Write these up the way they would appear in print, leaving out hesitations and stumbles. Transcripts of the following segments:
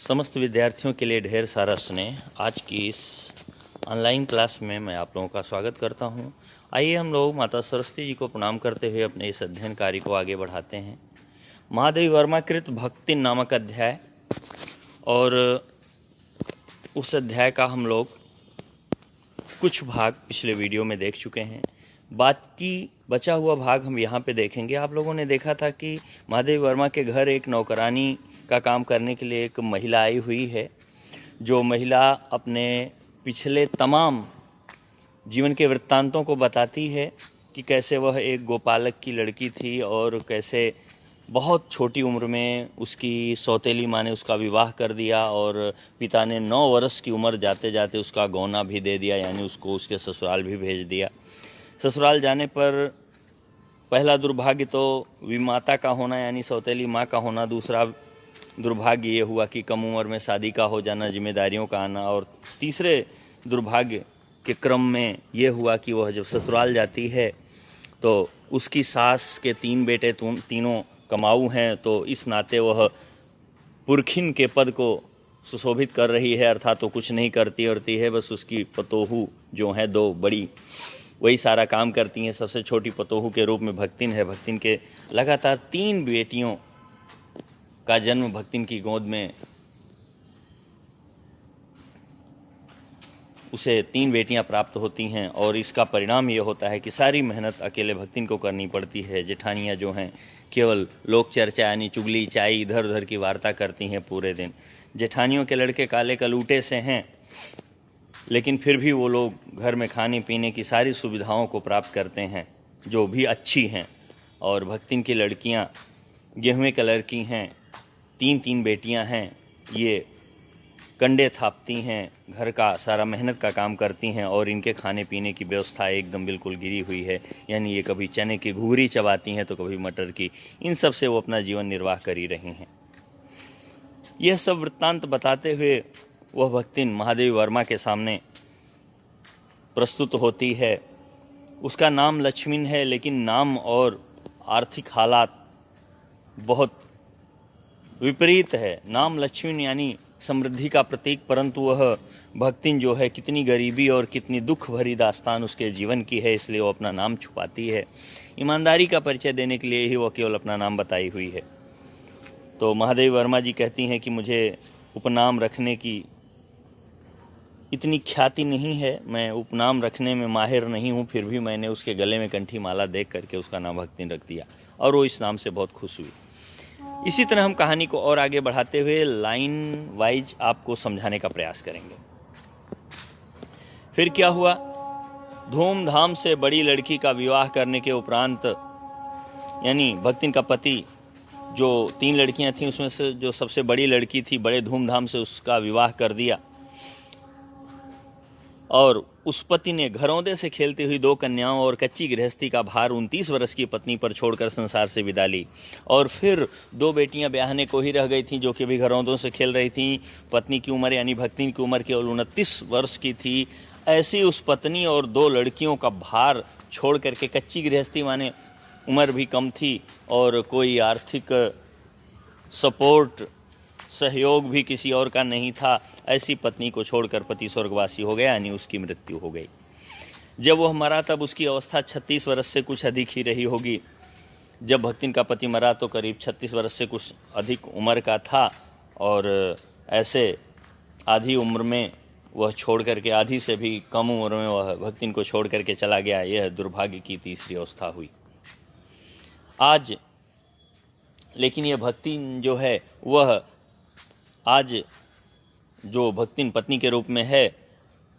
समस्त विद्यार्थियों के लिए ढेर सारा स्नेह। आज की इस ऑनलाइन क्लास में मैं आप लोगों का स्वागत करता हूं। आइए हम लोग माता सरस्वती जी को प्रणाम करते हुए अपने इस अध्ययन कार्य को आगे बढ़ाते हैं। महादेवी वर्मा कृत भक्ति नामक अध्याय, और उस अध्याय का हम लोग कुछ भाग पिछले वीडियो में देख चुके हैं। बाकी बचा हुआ भाग हम यहाँ पे देखेंगे। आप लोगों ने देखा था कि महादेवी वर्मा के घर एक नौकरानी का काम करने के लिए एक महिला आई हुई है, जो महिला अपने पिछले तमाम जीवन के वृत्तांतों को बताती है कि कैसे वह एक गोपालक की लड़की थी और कैसे बहुत छोटी उम्र में उसकी सौतेली माँ ने उसका विवाह कर दिया और पिता ने 9 वर्ष की उम्र जाते जाते उसका गौना भी दे दिया, यानी उसको उसके ससुराल भी भेज दिया। ससुराल जाने पर पहला दुर्भाग्य तो विमाता का होना यानी सौतेली माँ का होना, दूसरा दुर्भाग्य ये हुआ कि कम उम्र में शादी का हो जाना, जिम्मेदारियों का आना, और तीसरे दुर्भाग्य के क्रम में ये हुआ कि वह जब ससुराल जाती है तो उसकी सास के 3 बेटे तीनों कमाऊ हैं, तो इस नाते वह पुरखिन के पद को सुशोभित कर रही है, अर्थात तो कुछ नहीं करती है, बस उसकी पतोहू जो हैं 2 बड़ी वही सारा काम करती हैं। सबसे छोटी पतोहू के रूप में भक्तिन है। भक्तिन के लगातार 3 बेटियों का जन्म भक्तिन की गोद में, उसे 3 बेटियां प्राप्त होती हैं, और इसका परिणाम ये होता है कि सारी मेहनत अकेले भक्तिन को करनी पड़ती है। जेठानियां जो हैं केवल लोक चर्चा यानी चुगली चाई इधर उधर की वार्ता करती हैं पूरे दिन। जेठानियों के लड़के काले कलूटे से हैं, लेकिन फिर भी वो लोग घर में खाने पीने की सारी सुविधाओं को प्राप्त करते हैं जो भी अच्छी हैं। और भक्तिन की लड़कियां गेहूं कलर की हैं, 3 बेटियां हैं, ये कंडे थापती हैं, घर का सारा मेहनत का काम करती हैं, और इनके खाने पीने की व्यवस्था एकदम बिल्कुल गिरी हुई है। यानी ये कभी चने की घुघरी चबाती हैं तो कभी मटर की। इन सब से वो अपना जीवन निर्वाह कर ही रही हैं। यह सब वृत्तांत बताते हुए वह भक्तिन महादेवी वर्मा के सामने प्रस्तुत होती है। उसका नाम लक्ष्मीन है, लेकिन नाम और आर्थिक हालात बहुत विपरीत है। नाम लक्ष्मीन यानी समृद्धि का प्रतीक, परंतु वह भक्तिन जो है कितनी गरीबी और कितनी दुख भरी दास्तान उसके जीवन की है, इसलिए वो अपना नाम छुपाती है। ईमानदारी का परिचय देने के लिए ही वो केवल अपना नाम बताई हुई है। तो महादेवी वर्मा जी कहती हैं कि मुझे उपनाम रखने की इतनी ख्याति नहीं है, मैं उपनाम रखने में माहिर नहीं हूँ, फिर भी मैंने उसके गले में कंठी माला देख करके उसका नाम भक्तिन रख दिया, और वो इस नाम से बहुत खुश हुई। इसी तरह हम कहानी को और आगे बढ़ाते हुए लाइन वाइज आपको समझाने का प्रयास करेंगे। फिर क्या हुआ? धूमधाम से बड़ी लड़की का विवाह करने के उपरांत, यानी भक्तिन का पति, जो 3 लड़कियां थीं उसमें से जो सबसे बड़ी लड़की थी, बड़े धूमधाम से उसका विवाह कर दिया, और उस पति ने घरौंदे से खेलती हुई 2 कन्याओं और कच्ची गृहस्थी का भार 29 वर्ष की पत्नी पर छोड़कर संसार से विदा ली। और फिर 2 बेटियां ब्याहने को ही रह गई थीं, जो कि भी घरौंदों से खेल रही थीं। पत्नी की उम्र यानी भक्तिन की उम्र केवल 29 वर्ष की थी। ऐसी उस पत्नी और 2 लड़कियों का भार छोड़ करके, कच्ची गृहस्थी माने उम्र भी कम थी और कोई आर्थिक सपोर्ट सहयोग भी किसी और का नहीं था, ऐसी पत्नी को छोड़कर पति स्वर्गवासी हो गया, यानी उसकी मृत्यु हो गई। जब वह मरा तब उसकी अवस्था 36 वर्ष से कुछ अधिक ही रही होगी। जब भक्तिन का पति मरा तो करीब 36 वर्ष से कुछ अधिक उम्र का था, और ऐसे आधी उम्र में वह छोड़ करके, आधी से भी कम उम्र में वह भक्तिन को छोड़ करके चला गया। यह दुर्भाग्य की तीसरी अवस्था हुई। आज लेकिन यह भक्तिन जो है, वह आज जो भक्तिन पत्नी के रूप में है,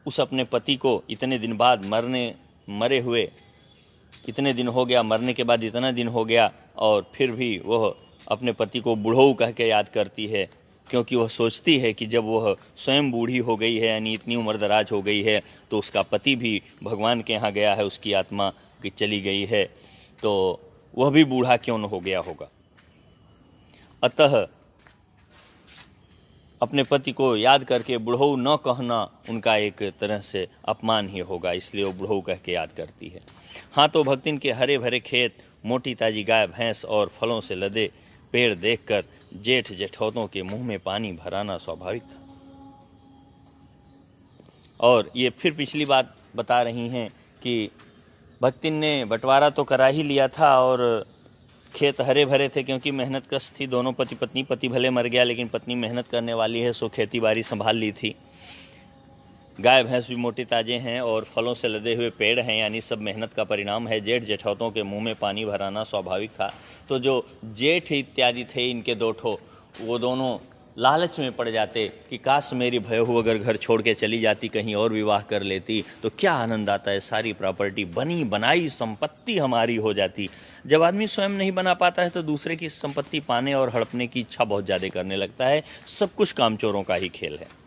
उस अपने पति को इतने दिन बाद मरे हुए इतने दिन हो गया, मरने के बाद इतना दिन हो गया, और फिर भी वह अपने पति को बूढ़ऊ कह के याद करती है, क्योंकि वह सोचती है कि जब वह स्वयं बूढ़ी हो गई है, यानी इतनी उम्र दराज हो गई है, तो उसका पति भी भगवान के यहाँ गया है, उसकी आत्मा की चली गई है, तो वह भी बूढ़ा क्यों न हो गया होगा। अतः अपने पति को याद करके बुढ़ऊ न कहना उनका एक तरह से अपमान ही होगा, इसलिए वो बुढ़ऊ कह के याद करती है। हाँ, तो भक्तिन के हरे भरे खेत, मोटी ताजी गाय भैंस और फलों से लदे पेड़ देखकर जेठ जेठौतों के मुंह में पानी भराना स्वाभाविक था। और ये फिर पिछली बात बता रही हैं कि भक्तिन ने बंटवारा तो करा ही लिया था और खेत हरे भरे थे, क्योंकि मेहनत कश थी। दोनों पति पत्नी, पति भले मर गया लेकिन पत्नी मेहनत करने वाली है, सो खेती बाड़ी संभाल ली थी। गाय भैंस भी मोटे ताजे हैं और फलों से लदे हुए पेड़ हैं, यानी सब मेहनत का परिणाम है। जेठ जेठौतों के मुंह में पानी भराना स्वाभाविक था। तो जो जेठ इत्यादि थे इनके दो ठो, वो दोनों लालच में पड़ जाते कि काश मेरी भयहू अगर घर छोड़ के चली जाती, कहीं और विवाह कर लेती तो क्या आनंद आता है, सारी प्रॉपर्टी बनी बनाई संपत्ति हमारी हो जाती। जब आदमी स्वयं नहीं बना पाता है तो दूसरे की संपत्ति पाने और हड़पने की इच्छा बहुत ज़्यादा करने लगता है। सब कुछ कामचोरों का ही खेल है।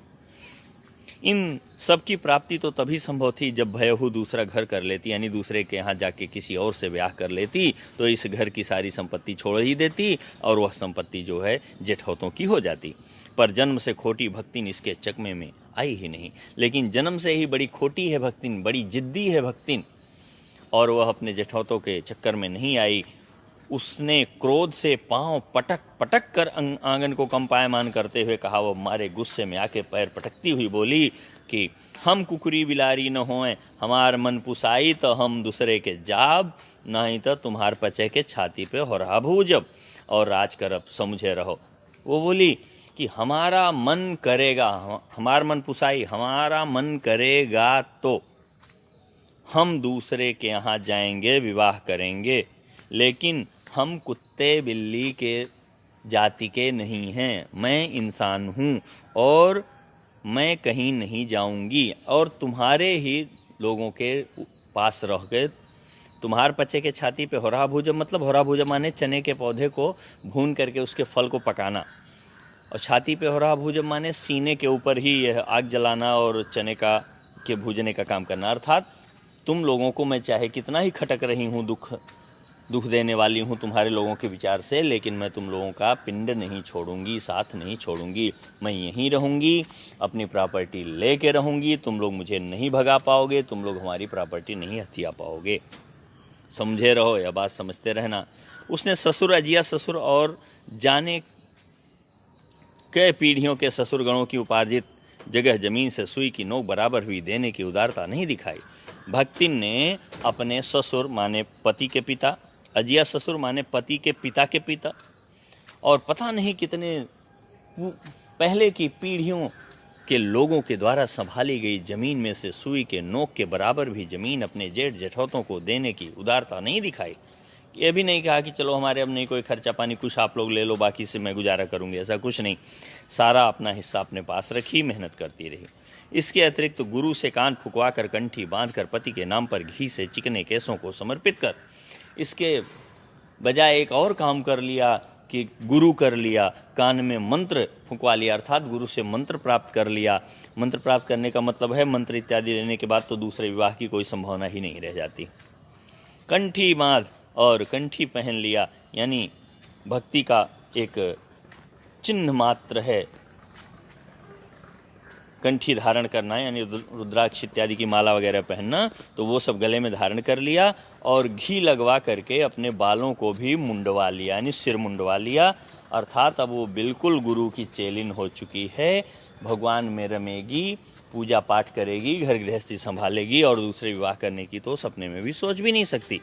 इन सब की प्राप्ति तो तभी संभव थी जब भयहू दूसरा घर कर लेती, यानी दूसरे के यहाँ जाके किसी और से ब्याह कर लेती, तो इस घर की सारी संपत्ति छोड़ ही देती और वह संपत्ति जो है जेठौतों की हो जाती। पर जन्म से खोटी भक्तिन इसके चकमे में आई ही नहीं। लेकिन जन्म से ही बड़ी खोटी है भक्तिन, बड़ी जिद्दी है भक्तिन, और वह अपने जेठौतों के चक्कर में नहीं आई। उसने क्रोध से पांव पटक पटक कर आंगन को कंपायमान करते हुए कहा। वो मारे गुस्से में आके पैर पटकती हुई बोली कि हम कुकुरी बिलारी न होएं, हमार मन पुसाई तो हम दूसरे के जाब, नहीं तो तुम्हार पचे के छाती पे हो रहा भूजब, और राज करब समझे रहो। वो बोली कि हमारा मन करेगा, हमार मन पुसाई, हमारा मन करेगा तो हम दूसरे के यहाँ जाएंगे, विवाह करेंगे, लेकिन हम कुत्ते बिल्ली के जाति के नहीं हैं। मैं इंसान हूँ और मैं कहीं नहीं जाऊँगी और तुम्हारे ही लोगों के पास रह के तुम्हार पचे के छाती पे होरा भूजब, मतलब होरा भूजब माने चने के पौधे को भून करके उसके फल को पकाना, और छाती पे होरा भूजब माने सीने के ऊपर ही यह आग जलाना और चने का के भूजने का काम करना। अर्थात तुम लोगों को मैं चाहे कितना ही खटक रही हूँ, दुख देने वाली हूँ तुम्हारे लोगों के विचार से, लेकिन मैं तुम लोगों का पिंड नहीं छोड़ूंगी, साथ नहीं छोड़ूंगी। मैं यहीं रहूँगी, अपनी प्रॉपर्टी लेके रहूँगी। तुम लोग मुझे नहीं भगा पाओगे, तुम लोग हमारी प्रॉपर्टी नहीं हथिया पाओगे। समझे रहो, यह बात समझते रहना। उसने ससुर, अजिया ससुर और जाने कई पीढ़ियों के ससुर गणों की उपार्जित जगह जमीन से सुई की नोक बराबर हुई देने की उदारता नहीं दिखाई। भक्तिन ने अपने ससुर माने पति के पिता, अजिया ससुर माने पति के पिता, और पता नहीं कितने पहले की पीढ़ियों के लोगों के द्वारा संभाली गई जमीन में से सुई के नोक के बराबर भी जमीन अपने जेठ जेठौतों को देने की उदारता नहीं दिखाई। ये भी नहीं कहा कि चलो हमारे अब नहीं कोई खर्चा पानी, कुछ आप लोग ले लो, बाकी से मैं गुजारा करूंगी, ऐसा कुछ नहीं। सारा अपना हिस्सा अपने पास रखी, मेहनत करती रही। इसके अतिरिक्त तो गुरु से कान फुकवा कर कंठी बांध कर पति के नाम पर घी से चिकने केसों को समर्पित कर, इसके बजाय एक और काम कर लिया कि गुरु कर लिया, कान में मंत्र फुकवा लिया, अर्थात गुरु से मंत्र प्राप्त कर लिया। मंत्र प्राप्त करने का मतलब है मंत्र इत्यादि लेने के बाद तो दूसरे विवाह की कोई संभावना ही नहीं रह जाती। कंठी बांध और कंठी पहन लिया, यानी भक्ति का एक चिन्ह मात्र है कंठी धारण करना, यानी रुद्राक्ष इत्यादि की माला वगैरह पहनना, तो वो सब गले में धारण कर लिया और घी लगवा करके अपने बालों को भी मुंडवा लिया, यानी सिर मुंडवा लिया। अर्थात अब वो बिल्कुल गुरु की चेलिन हो चुकी है, भगवान में रमेगी, पूजा पाठ करेगी, घर गृहस्थी संभालेगी, और दूसरे विवाह करने की तो सपने में भी सोच भी नहीं सकती।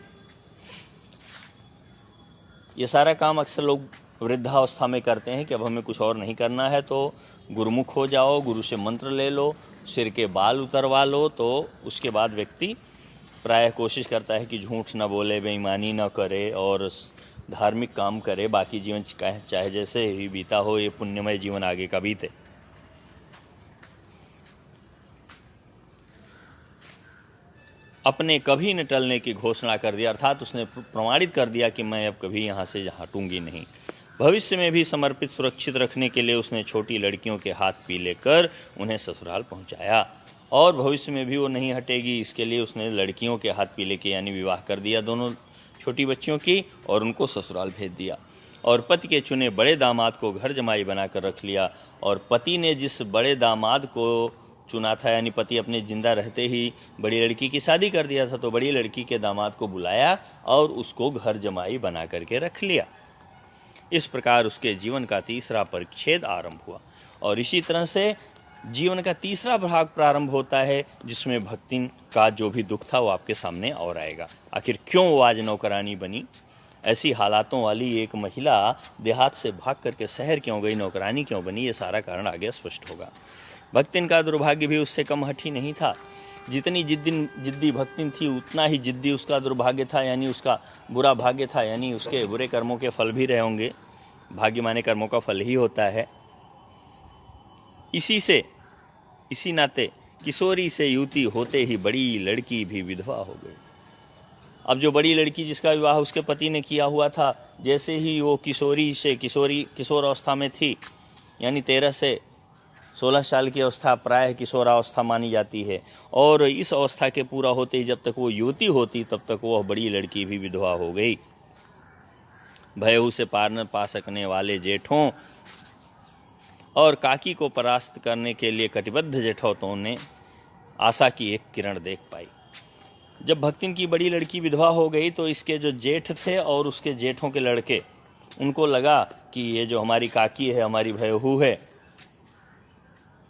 ये सारा काम अक्सर लोग वृद्धावस्था में करते हैं कि अब हमें कुछ और नहीं करना है तो गुरुमुख हो जाओ, गुरु से मंत्र ले लो, सिर के बाल उतरवा लो, तो उसके बाद व्यक्ति प्रायः कोशिश करता है कि झूठ न बोले, बेईमानी न करे और धार्मिक काम करे, बाकी जीवन चाहे जैसे ही बीता हो, ये पुण्यमय जीवन आगे का बीते। अपने कभी न टलने की घोषणा कर दिया, अर्थात उसने प्रमाणित कर दिया कि मैं अब कभी यहाँ से हटूंगी नहीं। भविष्य में भी समर्पित सुरक्षित रखने के लिए उसने छोटी लड़कियों के हाथ पीले कर उन्हें ससुराल पहुँचाया, और भविष्य में भी वो नहीं हटेगी, इसके लिए उसने लड़कियों के हाथ पीले के यानी विवाह कर दिया दोनों छोटी बच्चियों की, और उनको ससुराल भेज दिया। और पति के चुने बड़े दामाद को घर जमाई बनाकर रख लिया, और पति ने जिस बड़े दामाद को चुना था, यानी पति अपने जिंदा रहते ही बड़ी लड़की की शादी कर दिया था, तो बड़ी लड़की के दामाद को बुलाया और उसको घर जमाई बना करके रख लिया। इस प्रकार उसके जीवन का तीसरा परिच्छेद आरंभ हुआ। और इसी तरह से जीवन का तीसरा भाग प्रारंभ होता है, जिसमें भक्तिन का जो भी दुख था वो आपके सामने और आएगा। आखिर क्यों वो आज नौकरानी बनी, ऐसी हालातों वाली एक महिला देहात से भाग करके शहर क्यों गई, नौकरानी क्यों बनी, ये सारा कारण आगे स्पष्ट होगा। भक्तिन का दुर्भाग्य भी उससे कम हठी नहीं था। जितनी जिद्दी भक्तिन थी, उतना ही जिद्दी उसका दुर्भाग्य था, यानी उसका बुरा भाग्य था, यानी उसके बुरे कर्मों के फल भी रहे होंगे। भाग्य माने कर्मों का फल ही होता है। इसी नाते किशोरी से युवती होते ही बड़ी लड़की भी विधवा हो गई। अब जो बड़ी लड़की जिसका विवाह उसके पति ने किया हुआ था, जैसे ही वो किशोर अवस्था में थी, यानी 13 से 16 साल की अवस्था प्रायः किशोरावस्था मानी जाती है, और इस अवस्था के पूरा होते ही जब तक वो युवती होती तब तक वह बड़ी लड़की भी विधवा हो गई। भयऊ से पार न पा सकने वाले जेठों और काकी को परास्त करने के लिए कटिबद्ध जेठौतों ने आशा की एक किरण देख पाई। जब भक्तिन की बड़ी लड़की विधवा हो गई तो इसके जो जेठ थे और उसके जेठों के लड़के, उनको लगा कि ये जो हमारी काकी है, हमारी भयहू है,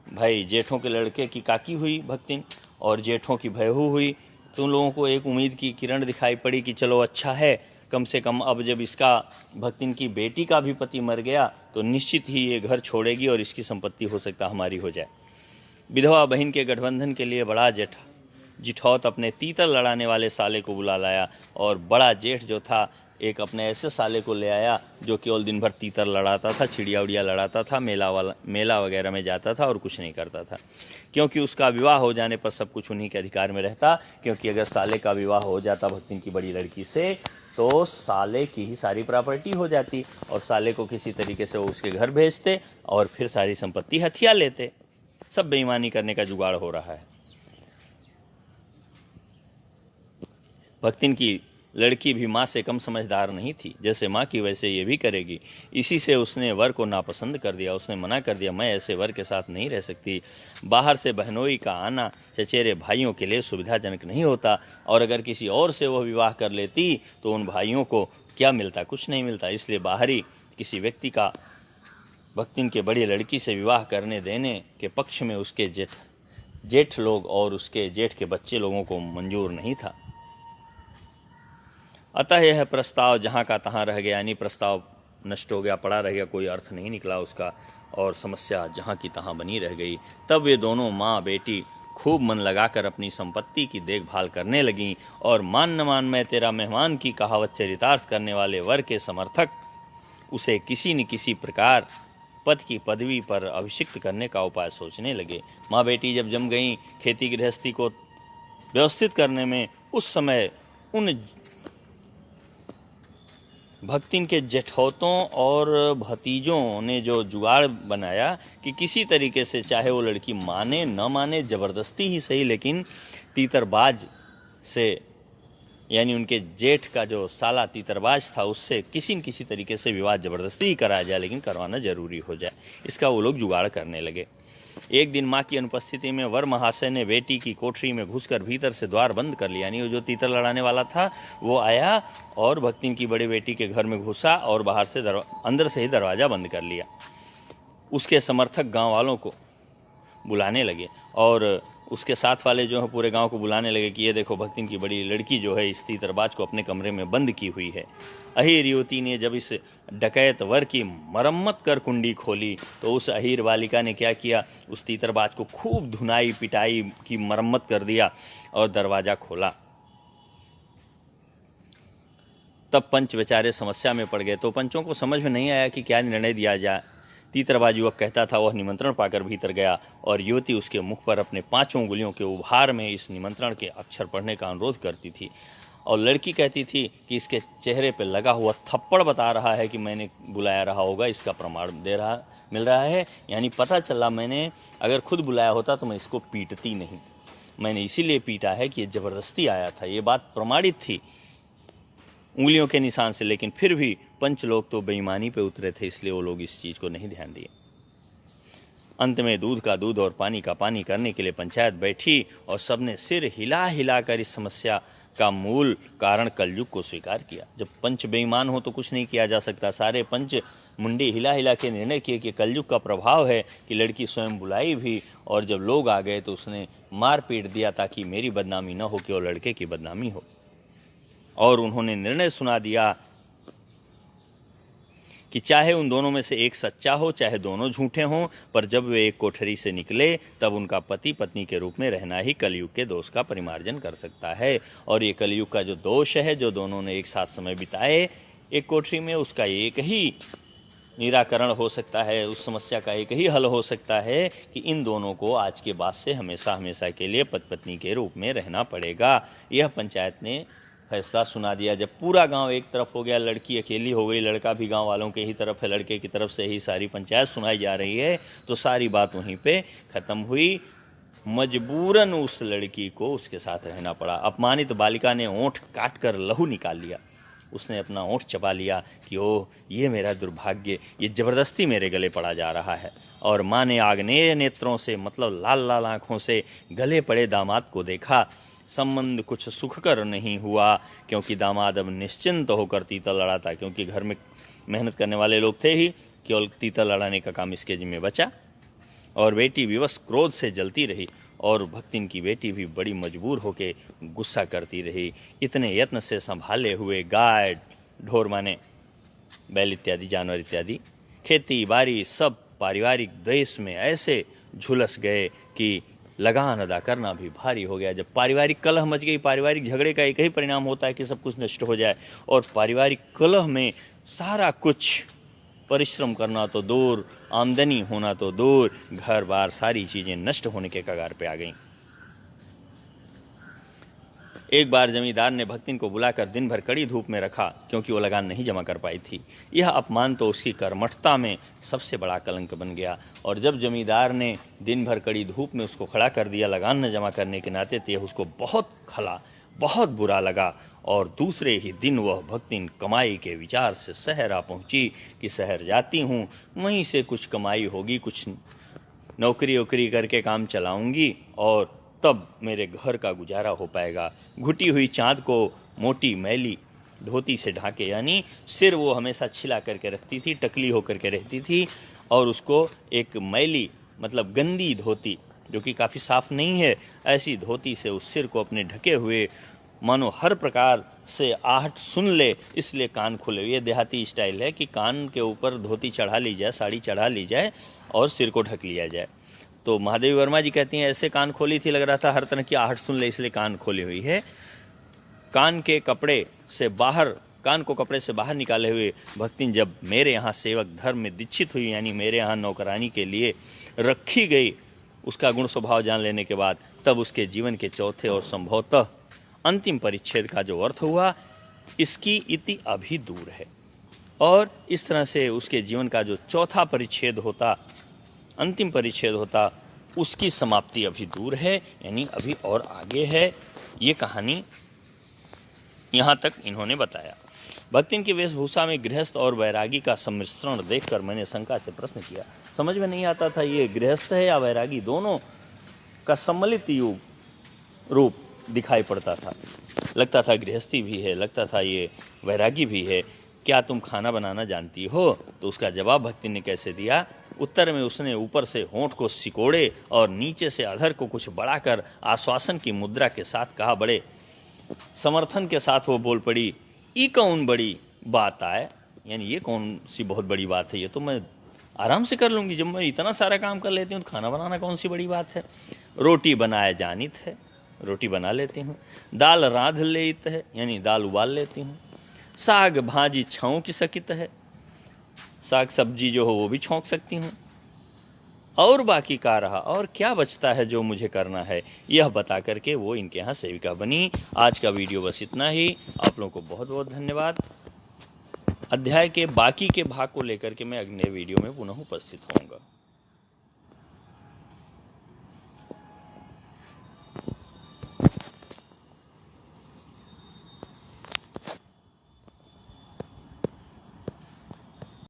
भाई जेठों के लड़के की काकी हुई भक्तिन और जेठों की भयहू हुई, तो उन लोगों को एक उम्मीद की किरण दिखाई पड़ी कि चलो अच्छा है, कम से कम अब जब इसका भक्तिन की बेटी का भी पति मर गया तो निश्चित ही ये घर छोड़ेगी और इसकी संपत्ति हो सकता हमारी हो जाए। विधवा बहन के गठबंधन के लिए बड़ा जिठौत अपने तीतर लड़ाने वाले साले को बुला लाया, और बड़ा जेठ जो था एक अपने ऐसे साले को ले आया जो केवल दिन भर तीतर लड़ाता था, चिड़िया उड़िया लड़ाता था, मेला वगैरह में जाता था और कुछ नहीं करता था, क्योंकि उसका विवाह हो जाने पर सब कुछ उन्हीं के अधिकार में रहता। क्योंकि अगर साले का विवाह हो जाता भक्तिन की बड़ी लड़की से तो साले की ही सारी प्रॉपर्टी हो जाती, और साले को किसी तरीके से वो उसके घर भेजते और फिर सारी संपत्ति हथिया लेते। सब बेईमानी करने का जुगाड़ हो रहा है। भक्तिन की लड़की भी माँ से कम समझदार नहीं थी, जैसे माँ की वैसे ये भी करेगी। इसी से उसने वर को नापसंद कर दिया। उसने मना कर दिया, मैं ऐसे वर के साथ नहीं रह सकती। बाहर से बहनोई का आना चचेरे भाइयों के लिए सुविधाजनक नहीं होता, और अगर किसी और से वह विवाह कर लेती तो उन भाइयों को क्या मिलता, कुछ नहीं मिलता। इसलिए बाहरी किसी व्यक्ति का भक्तिन के बड़ी लड़की से विवाह करने देने के पक्ष में उसके जेठ लोग और उसके जेठ के बच्चे लोगों को मंजूर नहीं था। अतः यह प्रस्ताव जहाँ का तहाँ रह गया, यानी प्रस्ताव नष्ट हो गया, पड़ा रह गया, कोई अर्थ नहीं निकला उसका, और समस्या जहाँ की तहाँ बनी रह गई। तब वे दोनों माँ बेटी खूब मन लगाकर अपनी संपत्ति की देखभाल करने लगीं, और मान न मान मैं तेरा मेहमान की कहावत चरितार्थ करने वाले वर के समर्थक उसे किसी न किसी प्रकार पद की पदवी पर अभिषिक्त करने का उपाय सोचने लगे। माँ बेटी जब जम गईं खेती गृहस्थी को व्यवस्थित करने में, उस समय उन भक्तिन के जेठौतों और भतीजों ने जो जुगाड़ बनाया कि किसी तरीके से, चाहे वो लड़की माने न माने, ज़बरदस्ती ही सही, लेकिन तीतरबाज से, यानी उनके जेठ का जो साला तीतरबाज था, उससे किसी न किसी तरीके से विवाह ज़बरदस्ती ही कराया जाए, लेकिन करवाना ज़रूरी हो जाए। इसका वो लोग जुगाड़ करने लगे। एक दिन माँ की अनुपस्थिति में वर महाशय ने बेटी की कोठरी में घुसकर भीतर से द्वार बंद कर लिया। यानी वो जो तीतर लड़ाने वाला था वो आया और भक्तिन की बड़ी बेटी के घर में घुसा और बाहर से अंदर से ही दरवाज़ा बंद कर लिया। उसके समर्थक गांव वालों को बुलाने लगे और उसके साथ वाले जो है पूरे गांव को बुलाने लगे कि ये देखो भक्तिन की बड़ी लड़की जो है इस तीतरबाज को अपने कमरे में बंद की हुई है। अहीर युवती ने जब इस डकैत वर की मरम्मत कर कुंडी खोली तो उस अहीर बालिका ने क्या किया, उस तीतरबाज को खूब धुनाई पिटाई की मरम्मत कर दिया और दरवाज़ा खोला। तब पंच बेचारे समस्या में पड़ गए। तो पंचों को समझ में नहीं आया कि क्या निर्णय दिया जाए। तीतरबाज युवक कहता था, वह निमंत्रण पाकर भीतर गया और युवती उसके मुख पर अपने 5 उंगलियों के उभार में इस निमंत्रण के अक्षर पढ़ने का अनुरोध करती थी। और लड़की कहती थी कि इसके चेहरे पर लगा हुआ थप्पड़ बता रहा है कि मैंने बुलाया रहा होगा, इसका प्रमाण मिल रहा है। यानी पता चला मैंने अगर खुद बुलाया होता तो मैं इसको पीटती नहीं, मैंने इसीलिए पीटा है कि ये ज़बरदस्ती आया था। ये बात प्रमाणित थी उंगलियों के निशान से, लेकिन फिर भी पंच लोग तो बेईमानी पे उतरे थे, इसलिए वो लोग इस चीज़ को नहीं ध्यान दिए। अंत में दूध का दूध और पानी का पानी करने के लिए पंचायत बैठी और सबने सिर हिला हिला कर इस समस्या का मूल कारण कलयुग को स्वीकार किया। जब पंच बेईमान हो तो कुछ नहीं किया जा सकता। सारे पंच मुंडी हिला हिला के निर्णय किए कि कलयुग का प्रभाव है कि लड़की स्वयं बुलाई भी, और जब लोग आ गए तो उसने मार पीट दिया ताकि मेरी बदनामी न हो, कि वो लड़के की बदनामी हो। और उन्होंने निर्णय सुना दिया कि चाहे उन दोनों में से एक सच्चा हो, चाहे दोनों झूठे हों, पर जब वे एक कोठरी से निकले तब उनका पति पत्नी के रूप में रहना ही कलयुग के दोष का परिमार्जन कर सकता है। और ये कलयुग का जो दोष है, जो दोनों ने एक साथ समय बिताए एक कोठरी में, उसका एक ही निराकरण हो सकता है, उस समस्या का एक ही हल हो सकता है कि इन दोनों को आज के बाद से हमेशा हमेशा के लिए पति पत्नी के रूप में रहना पड़ेगा। यह पंचायत ने फैसला सुना दिया। जब पूरा गांव एक तरफ हो गया, लड़की अकेली हो गई, लड़का भी गांव वालों के ही तरफ है, लड़के की तरफ से ही सारी पंचायत सुनाई जा रही है, तो सारी बात वहीं पे ख़त्म हुई। मजबूरन उस लड़की को उसके साथ रहना पड़ा। अपमानित बालिका ने ओंठ काट कर लहू निकाल लिया। उसने अपना ओंठ चबा लिया कि ओह, ये मेरा दुर्भाग्य, ये ज़बरदस्ती मेरे गले पड़ा जा रहा है। और माँ ने आग्नेय नेत्रों से, मतलब लाल लाल आँखों से गले पड़े दामाद को देखा। संबंध कुछ सुखकर नहीं हुआ, क्योंकि दामाद अब निश्चिंत होकर तीतर लड़ाता, क्योंकि घर में मेहनत करने वाले लोग थे ही, केवल तीतर लड़ाने का काम इसके जिम्मे बचा। और बेटी विवश क्रोध से जलती रही, और भक्तिन की बेटी भी बड़ी मजबूर होकर गुस्सा करती रही। इतने यत्न से संभाले हुए गाय, ढोर माने बैल इत्यादि जानवर इत्यादि, खेती बाड़ी सब पारिवारिक द्वेष में ऐसे झुलस गए कि लगान अदा करना भी भारी हो गया। जब पारिवारिक कलह मच गई, पारिवारिक झगड़े का एक ही परिणाम होता है कि सब कुछ नष्ट हो जाए, और पारिवारिक कलह में सारा कुछ, परिश्रम करना तो दूर, आमदनी होना तो दूर, घर बार सारी चीज़ें नष्ट होने के कगार पे आ गईं। एक बार जमींदार ने भक्तिन को बुलाकर दिन भर कड़ी धूप में रखा, क्योंकि वो लगान नहीं जमा कर पाई थी। यह अपमान तो उसकी कर्मठता में सबसे बड़ा कलंक बन गया। और जब जमींदार ने दिन भर कड़ी धूप में उसको खड़ा कर दिया लगान न जमा करने के नाते, तो यह उसको बहुत खला, बहुत बुरा लगा। और दूसरे ही दिन वह भक्तिन कमाई के विचार से शहर आ पहुँची कि शहर जाती हूँ, वहीं से कुछ कमाई होगी, कुछ नौकरी वोकरी करके काम चलाऊँगी, और तब मेरे घर का गुजारा हो पाएगा। घुटी हुई चाँद को मोटी मैली धोती से ढाके, यानी सिर वो हमेशा छिला करके रखती थी, टकली होकर के रहती थी, और उसको एक मैली मतलब गंदी धोती, जो कि काफ़ी साफ नहीं है, ऐसी धोती से उस सिर को अपने ढके हुए, मानो हर प्रकार से आहट सुन ले इसलिए कान खुले। ये देहाती स्टाइल है कि कान के ऊपर धोती चढ़ा ली जाए, साड़ी चढ़ा ली जाए और सिर को ढक लिया जाए। तो महादेवी वर्मा जी कहती हैं ऐसे कान खोली थी, लग रहा था हर तरह की आहट सुन ले इसलिए कान खोली हुई है। कान को कपड़े से बाहर निकाले हुए भक्तिन जब मेरे यहाँ सेवक धर्म में दीक्षित हुई, यानी मेरे यहाँ नौकरानी के लिए रखी गई, उसका गुण स्वभाव जान लेने के बाद, तब उसके जीवन के चौथे और संभवतः अंतिम परिच्छेद का जो अर्थ हुआ, इसकी इति अभी दूर है। और इस तरह से उसके जीवन का जो चौथा परिच्छेद होता, अंतिम परिच्छेद होता, उसकी समाप्ति अभी दूर है, यानी अभी और आगे है। ये कहानी यहाँ तक इन्होंने बताया। भक्तिन की वेशभूषा में गृहस्थ और वैरागी का सम्मिश्रण देखकर मैंने शंका से प्रश्न किया। समझ में नहीं आता था ये गृहस्थ है या वैरागी, दोनों का सम्मिलित रूप दिखाई पड़ता था। लगता था गृहस्थी भी है, लगता था ये वैरागी भी है। क्या तुम खाना बनाना जानती हो? तो उसका जवाब भक्तिन ने कैसे दिया? उत्तर में उसने ऊपर से होंठ को सिकोड़े और नीचे से अधर को कुछ बढ़ाकर आश्वासन की मुद्रा के साथ कहा। बड़े समर्थन के साथ वो बोल पड़ी, ई कौन बड़ी बात आए, यानी ये कौन सी बहुत बड़ी बात है, ये तो मैं आराम से कर लूँगी, जब मैं इतना सारा काम कर लेती हूँ तो खाना बनाना कौन सी बड़ी बात है। रोटी बनाए जानित है, रोटी बना लेती हूँ। दाल रांध लेत है, यानी दाल उबाल लेती हूँ। साग भाजी छौंक सकित है, साग सब्जी जो हो वो भी छौंक सकती हूँ। और बाकी का रहा, और क्या बचता है जो मुझे करना है, यह बता करके वो इनके यहाँ सेविका बनी। आज का वीडियो बस इतना ही। आप लोगों को बहुत बहुत धन्यवाद। अध्याय के बाकी के भाग को लेकर के मैं अगले वीडियो में पुनः उपस्थित होऊंगा।